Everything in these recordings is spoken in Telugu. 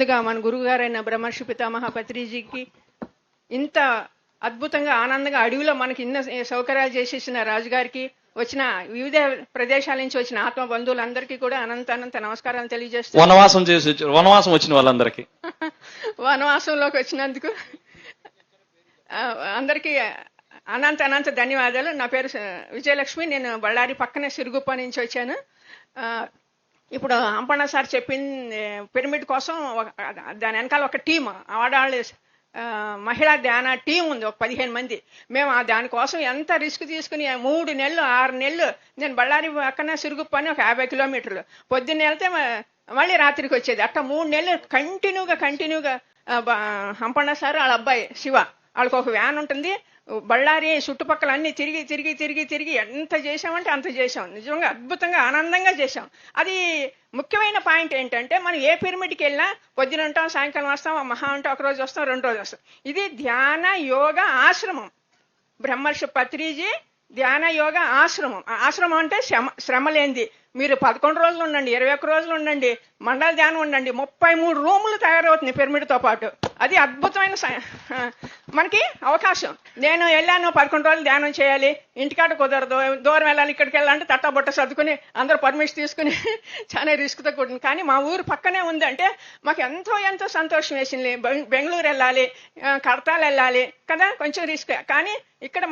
ముందుగా మన గురువు గారైన బ్రహ్మర్షి పితామహ పత్రిజీకి ఇంత అద్భుతంగా ఆనందంగా అడవిలో మనకి ఇన్న సౌకర్యాలు చేసేసిన రాజుగారికి, వచ్చిన వివిధ ప్రదేశాల నుంచి వచ్చిన ఆత్మ బంధువులందరికీ కూడా అనంత నమస్కారాలు తెలియజేస్తాను. వనవాసం వచ్చిన వాళ్ళందరికీ వనవాసంలోకి వచ్చినందుకు అందరికీ అనంత ధన్యవాదాలు. నా పేరు విజయలక్ష్మి. నేను బళ్ళారి పక్కనే సిరుగుప్ప నుంచి వచ్చాను. ఇప్పుడు అంపన్న సార్ చెప్పింది పిరమిడ్ కోసం దాని వెనకాల ఒక టీం ఆడాళ్ళు మహిళా ధ్యాన టీం ఉంది, ఒక 15 మంది. మేము దానికోసం ఎంత రిస్క్ తీసుకుని 3 నెలలు 6 నెలలు నేను బళ్ళారి పక్కన సిరుగుప్ప అని ఒక 50 కిలోమీటర్లు పొద్దున్నే వెళ్తే మళ్ళీ రాత్రికి వచ్చేది. అట్లా 3 నెలలు కంటిన్యూగా అంపన్న సార్ వాళ్ళ అబ్బాయి శివ వాళ్ళకి ఒక వ్యాన్ ఉంటుంది. బళ్ళారి చుట్టుపక్కల అన్ని తిరిగి ఎంత చేసామంటే అంత చేసాం. నిజంగా అద్భుతంగా ఆనందంగా చేసాం. అది ముఖ్యమైన పాయింట్ ఏంటంటే, మనం ఏ పిరమిడ్కి వెళ్ళినా పొద్దున ఉంటాం, సాయంకాలం వస్తాం, మహా ఉంటాం, ఒక రోజు వస్తాం, 2 రోజులు వస్తాం. ఇది ధ్యాన యోగ ఆశ్రమం. బ్రహ్మర్షి పత్రిజీ ధ్యాన యోగ ఆశ్రమం. ఆశ్రమం అంటే శ్రమ లేనిది. మీరు 11 రోజులు ఉండండి, 21 రోజులు ఉండండి, మండల ధ్యానం ఉండండి, 33 రూములు తయారవుతుంది పిరమిడ్తో పాటు. అది అద్భుతమైన మనకి అవకాశం. నేను వెళ్ళాను 11 రోజులు ధ్యానం చేయాలి, ఇంటికాడ కుదరదు, దూరం వెళ్ళాలి, ఇక్కడికి వెళ్ళాలంటే తట్టబొట్ట సర్దుకుని అందరూ పర్మిషన్ తీసుకుని చాలా రిస్క్తో కూడింది. కానీ మా ఊరు పక్కనే ఉందంటే మాకు ఎంతో సంతోషం వేసింది. బెంగళూరు వెళ్ళాలి, కడతాలు వెళ్ళాలి కదా, కొంచెం రిస్క్. కానీ ఇక్కడ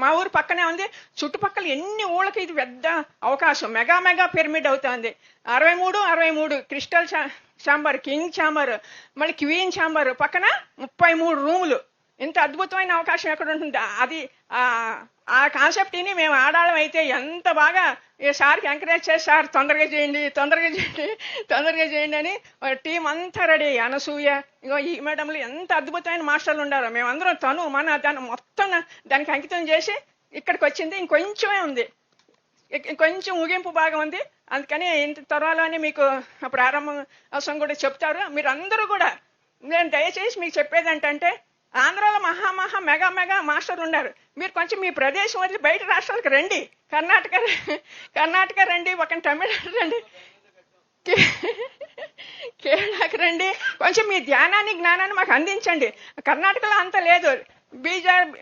మా ఊరు పక్కనే ఉంది. చుట్టుపక్కల ఎన్ని ఊళ్ళకి ఇది పెద్ద అవకాశం. మెగా పిరమిడ్ అవుతుంది. 63 క్రిస్టల్ ఛాంబర్, కింగ్ ఛాంబర్, మళ్ళీ క్వీన్ ఛాంబర్, పక్కన 33 రూములు. ఇంత అద్భుతమైన అవకాశం ఎక్కడ ఉంటుంది? అది ఆ కాన్సెప్ట్ని మేము ఆడాళ్ళం అయితే ఎంత బాగా సార్కి ఎంకరేజ్ చేసి, సార్ తొందరగా చేయండి అని టీం అంతా రెడీ. అనసూయ, ఇగో ఈ మేడంలు ఎంత అద్భుతమైన మాస్టర్లు ఉండారో. మేమందరం దాన్ని మొత్తం దానికి అంకితం చేసి ఇక్కడికి వచ్చింది. ఇంకొంచెమే ఉంది, ఇంకొంచెం ముగింపు భాగం ఉంది. అందుకని ఇంత త్వరలోనే మీకు ప్రారంభం కూడా చెప్తారు. మీరు అందరూ కూడా, నేను దయచేసి మీకు చెప్పేది ఏంటంటే, ఆంధ్రాలో మహా మెగా మాస్టర్లు ఉన్నారు. మీరు కొంచెం మీ ప్రదేశం వదిలి బయట రాష్ట్రాలకు రండి. కర్ణాటక రండి, ఒక తమిళనాడు రండి, కేరళకి రండి. కొంచెం మీ ధ్యానాన్ని జ్ఞానాన్ని మాకు అందించండి. కర్ణాటకలో అంత లేదు.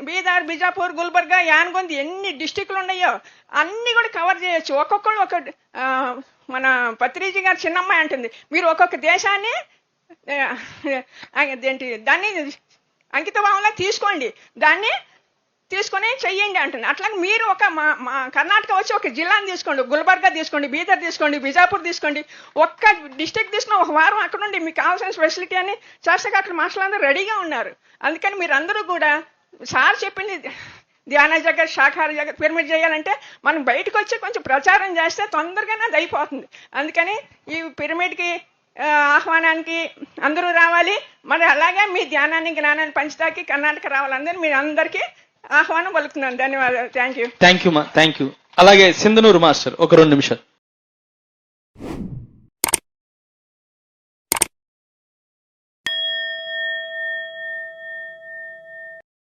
బీదర్, బిజాపూర్, గుల్బర్గా, యాన్గొంది ఎన్ని డిస్టిక్లు ఉన్నాయో అన్ని కూడా కవర్ చేయొచ్చు. ఒక్కొక్కరు మన పత్రిజీ గారు చిన్నమ్మాయి అంటుంది, మీరు ఒక్కొక్క దేశాన్ని దాన్ని అంకిత భావంలో తీసుకోండి, దాన్ని తీసుకొని చెయ్యండి అంటుంది. అట్లాగే మీరు మా కర్ణాటక వచ్చి ఒక జిల్లాని తీసుకోండి, గుల్బర్గా తీసుకోండి, బీదర్ తీసుకోండి, బిజాపూర్ తీసుకోండి. ఒక్క డిస్టిక్ తీసుకుని 1 వారం అక్కడ నుండి మీకు కావాల్సిన ఫెసిలిటీ అని చేస్తే అక్కడ మాస్టర్లందరూ రెడీగా ఉన్నారు. అందుకని మీరు అందరూ కూడా సార్ చెప్పింది ధ్యాన జగత్, శాఖార జగత్, పిరమిడ్ చేయాలంటే మనం బయటకు వచ్చి కొంచెం ప్రచారం చేస్తే తొందరగానే అది అయిపోతుంది. అందుకని ఈ పిరమిడ్కి ఆహ్వానానికి అందరూ రావాలి. మరి అలాగే మీ ధ్యానాన్ని జ్ఞానాన్ని పంచడానికి కర్ణాటక రావాలందరూ మీరు అందరికీ ఆహ్వానం పలుకుతున్నాను. ధన్యవాదాలు. Thank you. అలాగే సింధనూరు మాస్టర్ ఒక 2 నిమిషాలు.